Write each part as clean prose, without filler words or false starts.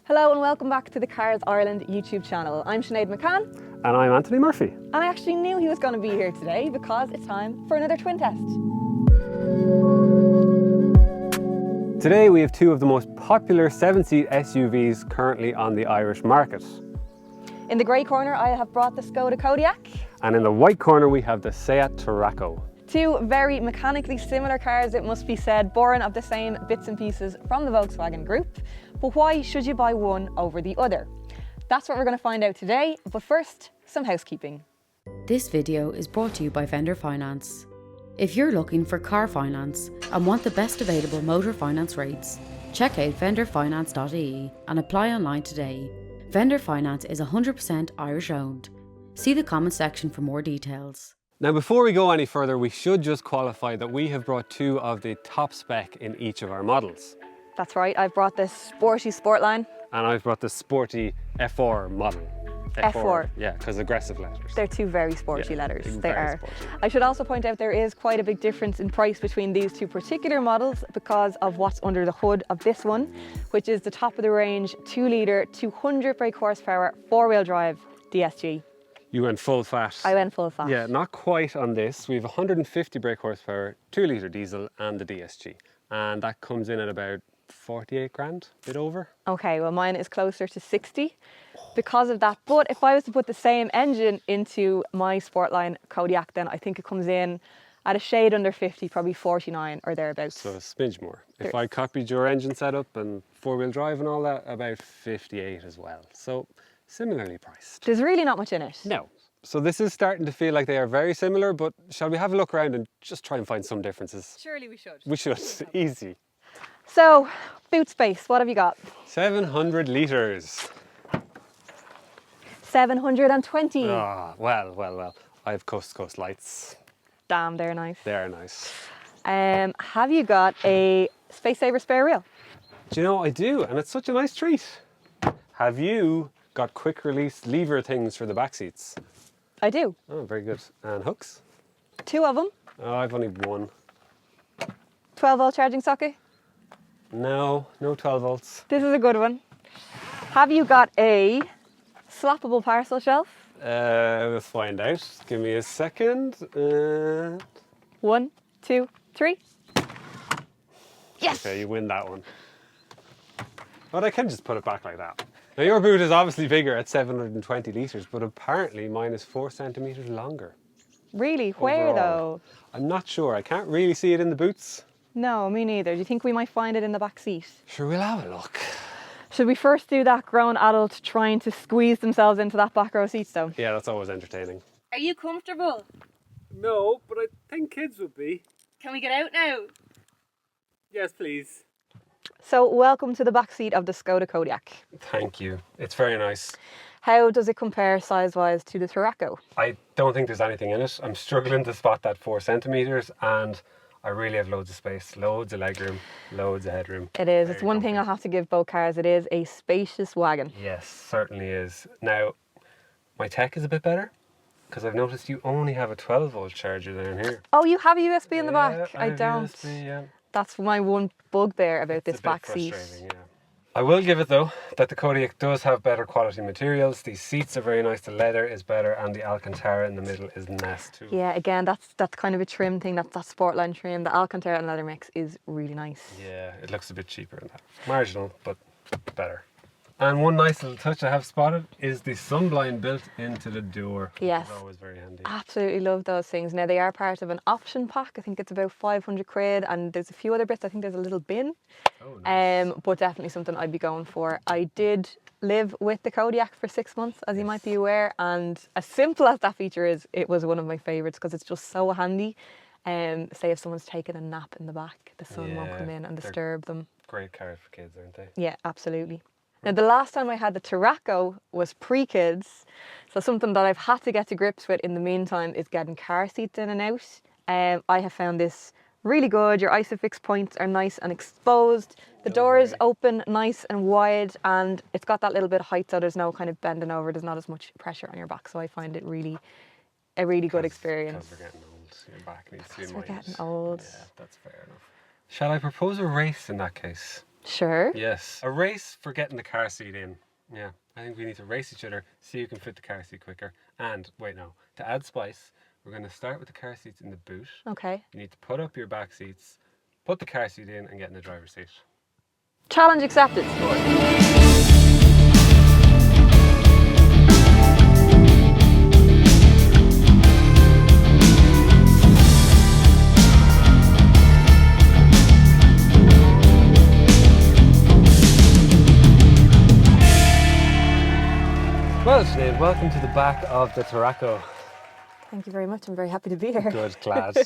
Hello and welcome back to the Cars Ireland YouTube channel. I'm Sinead McCann. And I'm Anthony Murphy. And I actually knew he was going to be here today because it's time for another twin test. Today we have two of the most popular 7-seat SUVs currently on the Irish market. In the grey corner I have brought the Skoda Kodiaq. And in the white corner we have the Seat Tarraco. Two very mechanically similar cars, it must be said, born of the same bits and pieces from the Volkswagen Group. But why should you buy one over the other? That's what we're going to find out today, but first, some housekeeping. This video is brought to you by Vendor Finance. If you're looking for car finance and want the best available motor finance rates, check out vendorfinance.ie and apply online today. Vendor Finance is 100% Irish owned. See the comment section for more details. Now before we go any further, we should just qualify that we have brought two of the top spec in each of our models. That's right, I've brought this sporty Sportline. And I've brought the sporty F4 model. F4? Yeah, because aggressive letters. They're two very sporty letters, they are. Sporty. I should also point out there is quite a big difference in price between these two particular models because of what's under the hood of this one, which is the top of the range 2 litre, 200 brake horsepower, 4-wheel drive DSG. You went full fat. I went full fat. Yeah, not quite on this. We have 150 brake horsepower, 2 litre diesel and the DSG. And that comes in at about 48 grand, a bit over. Okay, well mine is closer to 60 because of that. But if I was to put the same engine into my Sportline Kodiaq, then I think it comes in at a shade under 50, probably 49 or thereabouts. So a smidge more. If I copied your engine setup and 4-wheel drive and all that, about 58 as well. So similarly priced. There's really not much in it. No. So this is starting to feel like they are very similar, but shall we have a look around and just try and find some differences? Surely we should. We should, easy. So, boot space, what have you got? 700 litres. 720. Ah, well. I have coast-to-coast lights. Damn, they're nice. They are nice. Have you got a space saver spare wheel? Do you know, I do, and it's such a nice treat. Have you got quick release lever things for the back seats? I do. Oh, very good. And hooks? 2 of them. Oh, I've only one. 12-volt charging socket. No 12 volts. This is a good one. Have you got a swappable parcel shelf? We'll find out. Give me a second. 1, 2, 3. Yes! Okay, you win that one. But I can just put it back like that. Now your boot is obviously bigger at 720 litres, but apparently mine is 4 centimetres longer. Really? Where overall. though? I'm not sure. I can't really see it in the boots. No, me neither. Do you think we might find it in the back seat? Sure, we'll have a look. Should we first do that grown adult trying to squeeze themselves into that back row seat though? Yeah, that's always entertaining. Are you comfortable? No, but I think kids would be. Can we get out now? Yes, please. So welcome to the back seat of the Skoda Kodiaq. Thank you. It's very nice. How does it compare size-wise to the Tarraco? I don't think there's anything in it. I'm struggling to spot that 4 centimetres, and I really have loads of space, loads of legroom, loads of headroom. It is. It's Very one thing comfy. I'll have to give both cars. It is a spacious wagon. Yes, certainly is. Now, my tech is a bit better because I've noticed you only have a 12-volt charger down here. Oh, you have a USB in the back? Yeah, I have don't. USB, yeah. That's my one bugbear about It's this a bit back seat. frustrating, yeah. I will give it though that the Kodiaq does have better quality materials. These seats are very nice, the leather is better, and the Alcantara in the middle is nice too. Yeah, again, that's kind of a trim thing. That's that Sportline trim. The Alcantara and leather mix is really nice. Yeah, it looks a bit cheaper than that. Marginal, but better. And one nice little touch I have spotted is the sunblind built into the door. Yes. It's always very handy. Absolutely love those things. Now they are part of an option pack. I think it's about 500 quid, and there's a few other bits. I think there's a little bin. Oh, nice. But definitely something I'd be going for. I did live with the Kodiaq for 6 months, as you might be aware, and as simple as that feature is, it was one of my favourites because it's just so handy. Say if someone's taking a nap in the back, the sun won't come in and disturb them. Great cars for kids, aren't they? Yeah, absolutely. Now the last time I had the Tarraco was pre-kids, so something that I've had to get to grips with in the meantime is getting car seats in and out. I have found this really good. Your isofix points are nice and exposed. The doors open nice and wide, and it's got that little bit of height, so there's no kind of bending over. There's not as much pressure on your back, so I find it a really good experience. Because we're getting old, your back needs to be Because we're minded. getting old. Yeah, that's fair enough. Shall I propose a race in that case? Sure. Yes. A race for getting the car seat in. Yeah. I think we need to race each other, see who can fit the car seat quicker. And, wait, no. To add spice, we're going to start with the car seats in the boot. Okay. You need to put up your back seats, put the car seat in and get in the driver's seat. Challenge accepted. Well, Sinead, welcome to the back of the Tarraco. Thank you very much. I'm very happy to be here. Good, glad.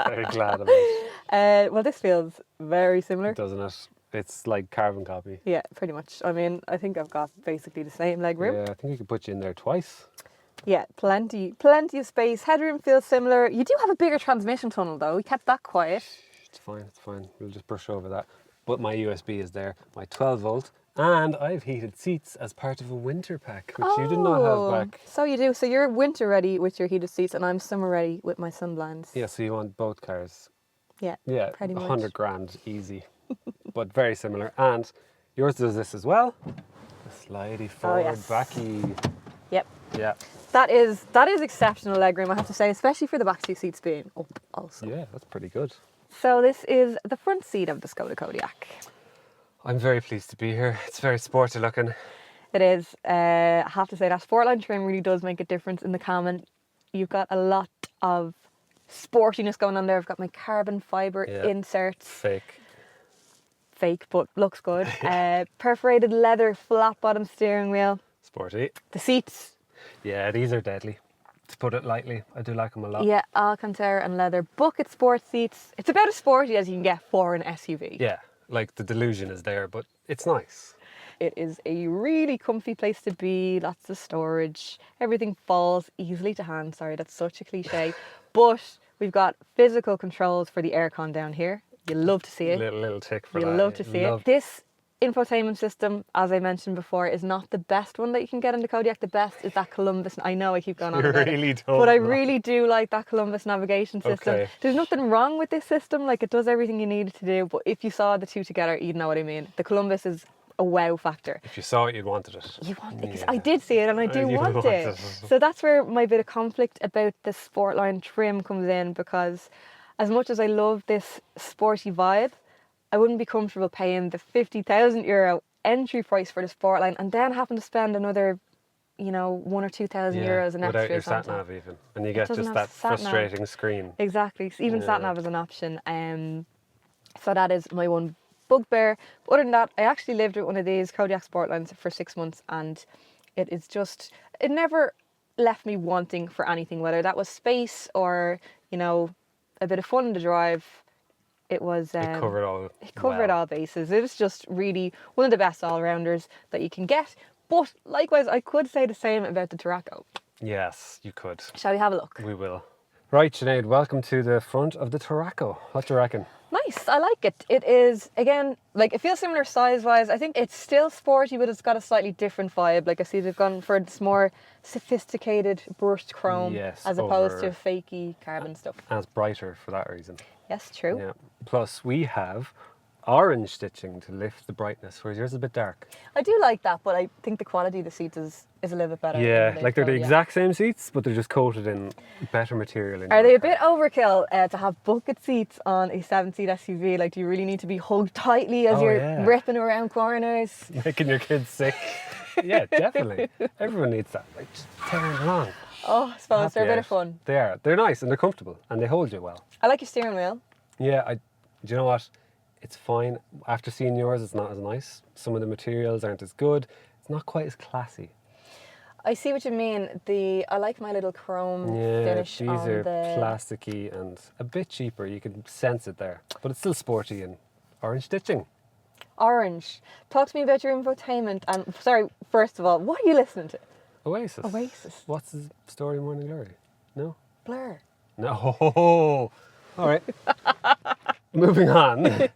Very glad of it. Well, this feels very similar. Doesn't it? It's like carbon copy. Yeah, pretty much. I mean, I think I've got basically the same leg room. Yeah, I think we could put you in there twice. Yeah, plenty of space. Headroom feels similar. You do have a bigger transmission tunnel though. We kept that quiet. It's fine, it's fine. We'll just brush over that. But my USB is there, my 12 volt, and I've heated seats as part of a winter pack, which you did not have back. So you do. So you're winter ready with your heated seats, and I'm summer ready with my sun blinds. Yeah, so you want both cars. Yeah. Yeah, pretty much. 100 grand, easy. But very similar. And yours does this as well. The slidey forward yes. backy. Yep. Yeah. That is exceptional legroom, I have to say, especially for the back two seats being up also. Yeah, that's pretty good. So this is the front seat of the Skoda Kodiaq. I'm very pleased to be here. It's very sporty looking. It is. I have to say that Sportline trim really does make a difference in the Cayman. You've got a lot of sportiness going on there. I've got my carbon fibre inserts. Fake, but looks good. Perforated leather flat bottom steering wheel. Sporty. The seats. Yeah, these are deadly, to put it lightly. I do like them a lot. Yeah, Alcantara and leather bucket sport seats. It's about as sporty as you can get for an SUV. Yeah, like the delusion is there, but it's nice. It is a really comfy place to be, lots of storage, everything falls easily to hand. Sorry, that's such a cliche. But we've got physical controls for the aircon down here. You love to see it. Little tick for that. You love to see it. This infotainment system, as I mentioned before, is not the best one that you can get in the Kodiaq. The best is that Columbus. I know I keep going on about it, but I really do like that Columbus navigation system. Okay. There's nothing wrong with this system. Like, it does everything you need it to do. But if you saw the two together, you'd know what I mean. The Columbus is a wow factor. If you saw it, you'd wanted it. You want it. I did see it, and I do You want it. So that's where my bit of conflict about the Sportline trim comes in, because as much as I love this sporty vibe, I wouldn't be comfortable paying the €50,000 entry price for the Sportline and then having to spend another, €1,000 or €2,000 in extras. Without your sat nav even, and you get just that frustrating screen. Exactly. Even sat nav is an option. So that is my one bugbear. But other than that, I actually lived with one of these Kodiaq Sportlines for 6 months, and it never left me wanting for anything, whether that was space or a bit of fun in the drive. It was. It covered all bases. It was just really one of the best all-rounders that you can get. But likewise, I could say the same about the Tarraco. Yes, you could. Shall we have a look? We will. Right, Sinead, welcome to the front of the Tarraco. What do you reckon? Nice, I like it. It is, again, it feels similar size-wise. I think it's still sporty, but it's got a slightly different vibe. Like, I see they've gone for this more sophisticated brushed chrome as opposed to fakey carbon stuff. And it's brighter for that reason. Yes, true. Yeah. Plus, we have orange stitching to lift the brightness, whereas yours is a bit dark. I do like that, but I think the quality of the seats is a little bit better. Yeah, like they're the exact same seats, but they're just coated in better material. Are they a bit overkill to have bucket seats on a 7-seat SUV? Like, do you really need to be hugged tightly as you're ripping around corners? Making your kids sick. Yeah, definitely. Everyone needs that. Like, just tearing along. Oh, I suppose they're a bit of fun. They are. They're nice and they're comfortable and they hold you well. I like your steering wheel. Yeah, do you know what? It's fine. After seeing yours, it's not as nice. Some of the materials aren't as good. It's not quite as classy. I see what you mean. I like my little chrome finish these on are the... plasticky and a bit cheaper. You can sense it there. But it's still sporty and orange stitching. Orange. Talk to me about your infotainment. And sorry, first of all, what are you listening to? Oasis. Oasis. What's the story, Morning Glory? No? Blur. No. All right. Moving on.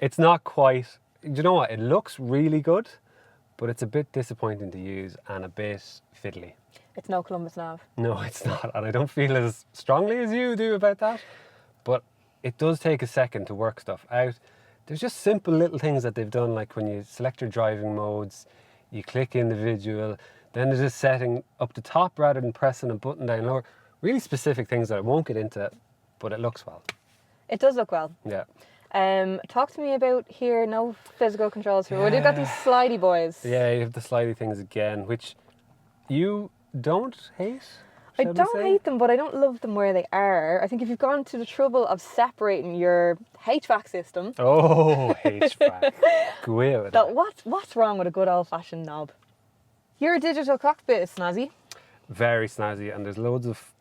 It's not quite... Do you know what? It looks really good, but it's a bit disappointing to use and a bit fiddly. It's no Columbus nav. No, it's not. And I don't feel as strongly as you do about that. But it does take a second to work stuff out. there's just simple little things that they've done, like when you select your driving modes, you click individual, then there's a setting up the top rather than pressing a button down lower. Really specific things that I won't get into, but it looks well. It does look well. Yeah. Talk to me about here, no physical controls here. Well, you've got these slidey boys. Yeah, you have the slidey things again, which you don't hate? I shall we don't say? hate them, but I don't love them where they are. I think if you've gone to the trouble of separating your HVAC system, Oh, HVAC. Go away with that that. what's wrong with a good old-fashioned knob? Your digital cockpit is snazzy. Very snazzy, and there's loads of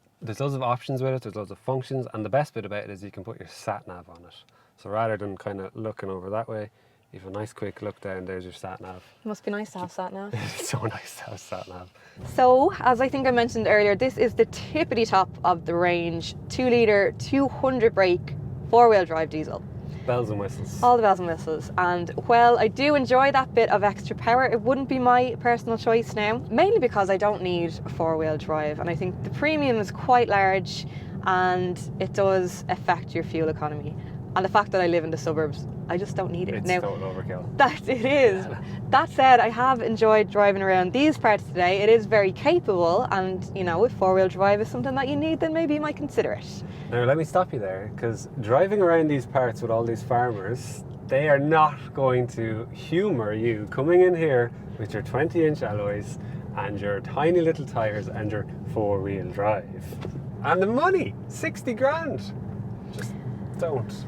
options with it, there's loads of functions, and the best bit about it is you can put your sat nav on it. So rather than kind of looking over that way, you have a nice quick look down, there's your sat nav. It must be nice to have sat nav. It's so nice to have sat nav. So, as I think I mentioned earlier, this is the tippity top of the range. 2 litre, 200 brake, 4-wheel drive diesel. Bells and whistles. All the bells and whistles. And while I do enjoy that bit of extra power, it wouldn't be my personal choice now, mainly because I don't need a 4-wheel drive. And I think the premium is quite large and it does affect your fuel economy. And the fact that I live in the suburbs, I just don't need it. It's Now, total overkill. it is. That said, I have enjoyed driving around these parts today. It is very capable, and you know, if 4-wheel drive is something that you need, then maybe you might consider it. Now let me stop you there, because driving around these parts with all these farmers, they are not going to humour you coming in here with your 20-inch alloys and your tiny little tyres and your 4-wheel drive. And the money, 60 grand. Just don't.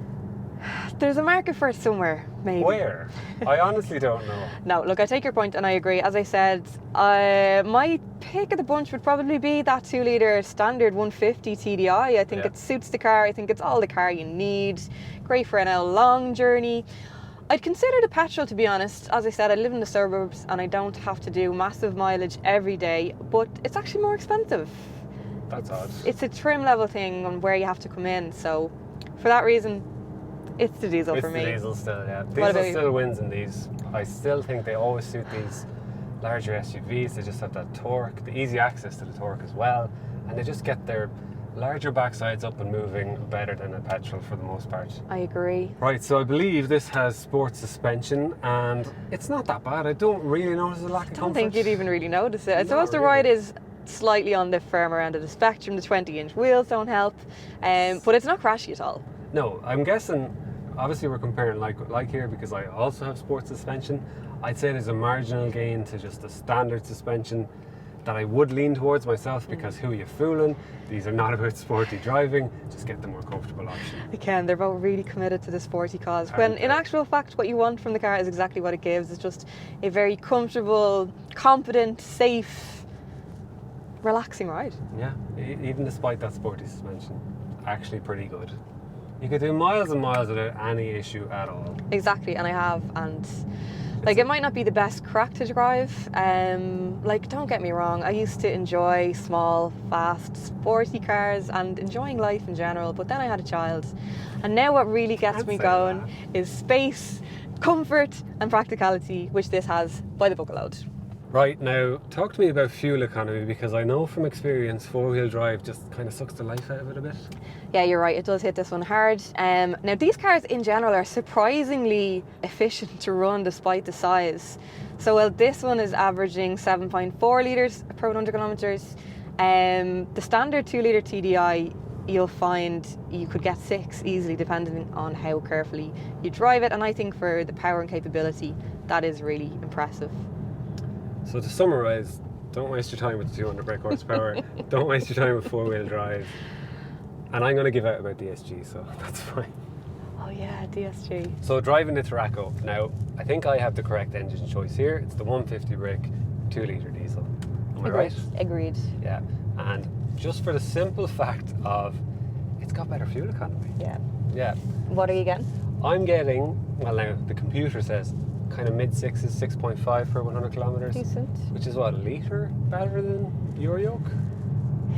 There's a market for it somewhere, maybe. Where? I honestly don't know. No, look, I take your point and I agree. As I said, my pick of the bunch would probably be that 2 litre standard 150 TDI. I think it suits the car. I think it's all the car you need. Great for a long journey. I'd consider the petrol, to be honest. As I said, I live in the suburbs and I don't have to do massive mileage every day, but it's actually more expensive. That's odd. It's a trim level thing on where you have to come in. So for that reason, it's the diesel for me. It's the diesel still, yeah. What about Diesel you? still wins in these. I still think they always suit these larger SUVs. They just have that torque, the easy access to the torque as well, and they just get their larger backsides up and moving better than a petrol for the most part. I agree. Right, so I believe this has sports suspension, and it's not that bad. I don't really notice a lack of I don't comfort. think you'd even really notice it. I Not suppose the really. ride is slightly on the firmer end of the spectrum. The 20-inch wheels don't help, but it's not crashy at all. No, I'm guessing, obviously we're comparing like with like here because I also have sports suspension. I'd say there's a marginal gain to just the standard suspension that I would lean towards myself, because who are you fooling? These are not about sporty driving, just get the more comfortable option. Again, they're both really committed to the sporty cause, when in actual fact what you want from the car is exactly what it gives. It's just a very comfortable, competent, safe, relaxing ride. Yeah, even despite that sporty suspension, actually pretty good. You could do miles and miles without any issue at all. Exactly, and I have, and like it might not be the best crack to drive. Like, don't get me wrong, I used to enjoy small, fast, sporty cars and enjoying life in general, but then I had a child, and now what really gets Can't me say going that. is space, comfort and practicality, which this has by the buckload. Right, now talk to me about fuel economy, because I know from experience 4-wheel drive just kind of sucks the life out of it a bit. Yeah, you're right, it does hit this one hard. Now these cars in general are surprisingly efficient to run despite the size. So while this one is averaging 7.4 litres per 100 kilometres, the standard 2 litre TDI, you'll find you could get 6 easily depending on how carefully you drive it, and I think for the power and capability that is really impressive. So to summarise, don't waste your time with the 200 brake horsepower, don't waste your time with 4-wheel drive, and I'm going to give out about DSG, so that's fine. Oh yeah, DSG. So driving the Tarraco, now I think I have the correct engine choice here. It's the 150 brake 2 litre diesel. Am I right? Agreed. Yeah, and just for the simple fact of it's got better fuel economy. Yeah. Yeah, What are you getting? I'm getting, well now the computer says kind of mid-6s, 6.5 per 100 kilometres. Decent. Which is what, a litre better than your yoke?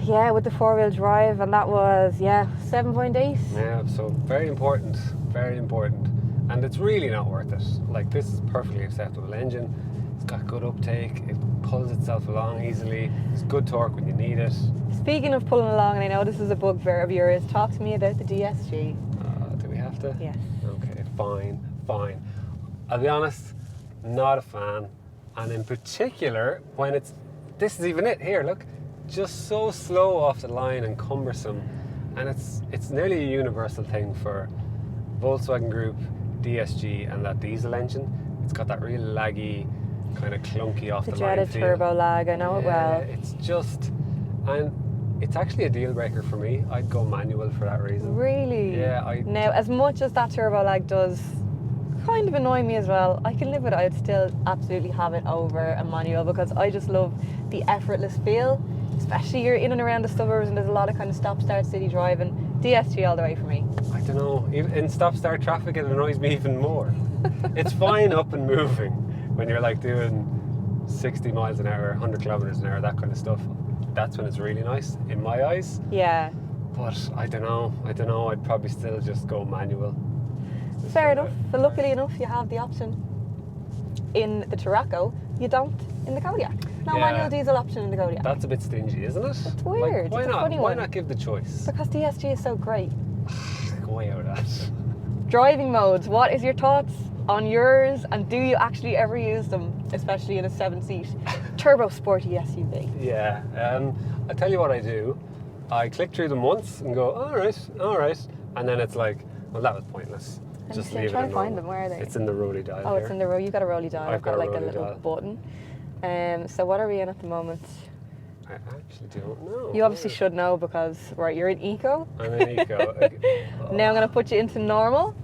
Yeah, with the 4-wheel drive, and that was 7.8. Yeah, so very important, very important. And it's really not worth it. Like, this is a perfectly acceptable engine. It's got good uptake, it pulls itself along easily, it's good torque when you need it. Speaking of pulling along, and I know this is a bugbear of yours, talk to me about the DSG. Do we have to? Yes. Okay, fine. fine. I'll be honest, not a fan. And in particular, when this is even it here, look, just so slow off the line and cumbersome. And it's nearly a universal thing for Volkswagen Group, DSG and that diesel engine. It's got that real laggy, kind of clunky off the line dreaded feel. turbo lag, I know it well. It's just, and it's actually a deal breaker for me. I'd go manual for that reason. Really? Yeah. Now, as much as that turbo lag does kind of annoy me as well, I can live with it. I'd still absolutely have it over a manual because I just love the effortless feel. Especially you're in and around the suburbs and there's a lot of kind of stop-start city driving. DSG all the way for me. I don't know, even in stop-start traffic it annoys me even more. It's fine up and moving when you're like doing 60 miles an hour, 100 kilometers an hour, that kind of stuff. That's when it's really nice, in my eyes. Yeah. But I don't know, I'd probably still just go manual. Fair enough. But luckily enough, you have the option in the Tarraco. You don't in the Kodiaq. No manual diesel option in the Kodiaq. That's a bit stingy, isn't it? It's weird. Like, It's a funny why one. not give the choice? Because DSG is so great. Go away out of that. Driving modes. What is your thoughts on yours, and do you actually ever use them, especially in a 7-seat turbo sporty SUV? Yeah, I tell you what I do. I click through them once and go, all right, and then it's like, well, that was pointless. Just leave it. Try to find normal. them. Where are they? It's in the rolly dial. Oh, here. it's in the row. You got a rolly dial. I've got like a a rolly little dial. button. So what are we in at the moment? I actually don't know. You obviously should know because you're in eco. I'm in eco. Now I'm going to put you into normal.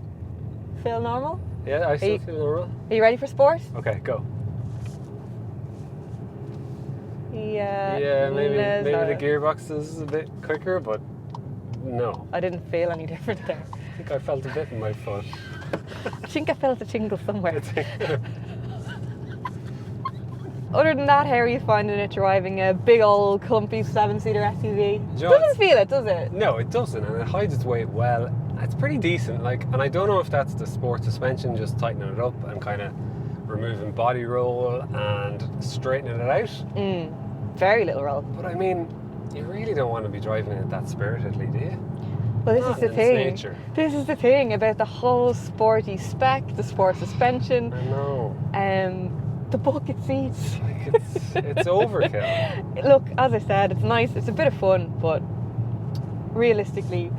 Feel normal. Yeah, I still feel normal. Are you ready for sport? Okay, go. Yeah. Maybe no. the gearbox is a bit quicker, but no. I didn't feel any different there. I think I felt a bit in my foot. I think I felt a tingle somewhere. Other than that, how are you finding it driving a big old clumpy 7-seater SUV? You know, Doesn't feel it, does it? No, it doesn't, and it hides its weight well. It's pretty decent, and I don't know if that's the sport suspension just tightening it up and kind of removing body roll and straightening it out. Very little roll. But I mean, you really don't want to be driving it that spiritedly, do you? Well, this Not is the in its thing. nature. This is the thing about the whole sporty spec, the sport suspension, I know. the bucket seats. Like it's overkill. Look, as I said, it's nice. It's a bit of fun, but realistically,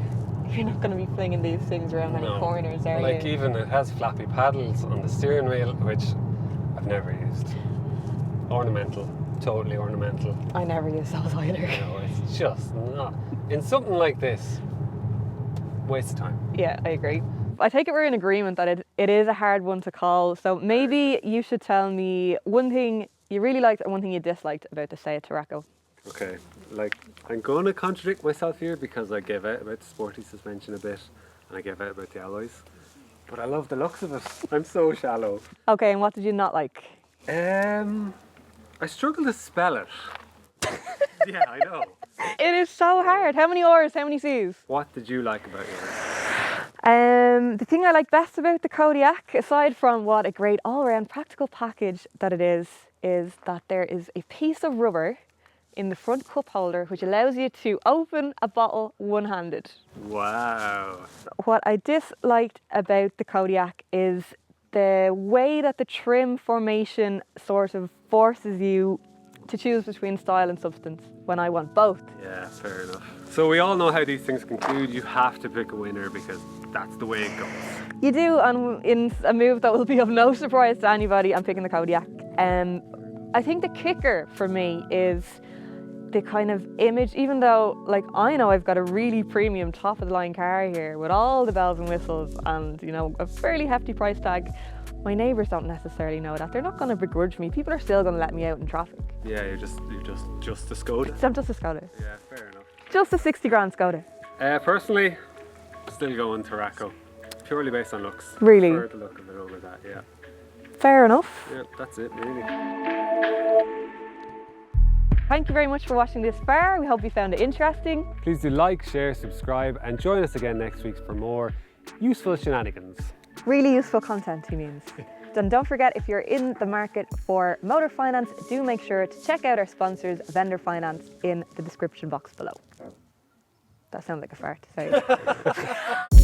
you're not going to be flinging these things around any corners, are Like you? even it has flappy paddles on the steering wheel, which I've never used. Ornamental, totally ornamental. I never use those either. No, it's just not. In something like this, waste of time. Yeah, I agree. I take it we're in agreement that it is a hard one to call. So maybe you should tell me one thing you really liked and one thing you disliked about the Seat Tarraco. Okay, like I'm going to contradict myself here because I gave out about the sporty suspension a bit and I gave out about the alloys. But I love the looks of it. I'm so shallow. Okay, and what did you not like? I struggle to spell it. Yeah, I know. It is so hard. How many R's, how many C's? What did you like about yours? The thing I like best about the Kodiaq, aside from what a great all-around practical package that it is that there is a piece of rubber in the front cup holder which allows you to open a bottle one-handed. Wow. What I disliked about the Kodiaq is the way that the trim formation sort of forces you to choose between style and substance when I want both. Yeah, fair enough. So we all know how these things conclude. You have to pick a winner because that's the way it goes. You do, and in a move that will be of no surprise to anybody, I'm picking the Kodiaq. I think the kicker for me is the kind of image, even though like I know I've got a really premium top of the line car here with all the bells and whistles and a fairly hefty price tag, my neighbours don't necessarily know that. They're not going to begrudge me. People are still going to let me out in traffic. Yeah, you're just a Skoda. So I'm just a Skoda. Yeah, fair enough. Just a 60 grand Skoda. Personally, still going Tarraco, purely based on looks. Really? Prefer the look of it over that, yeah. Fair enough. Yeah, that's it really. Thank you very much for watching this far. We hope you found it interesting. Please do like, share, subscribe, and join us again next week for more useful shenanigans. Really useful content, he means. And don't forget, if you're in the market for motor finance, do make sure to check out our sponsors, Vendor Finance, in the description box below. That sounds like a fart to say.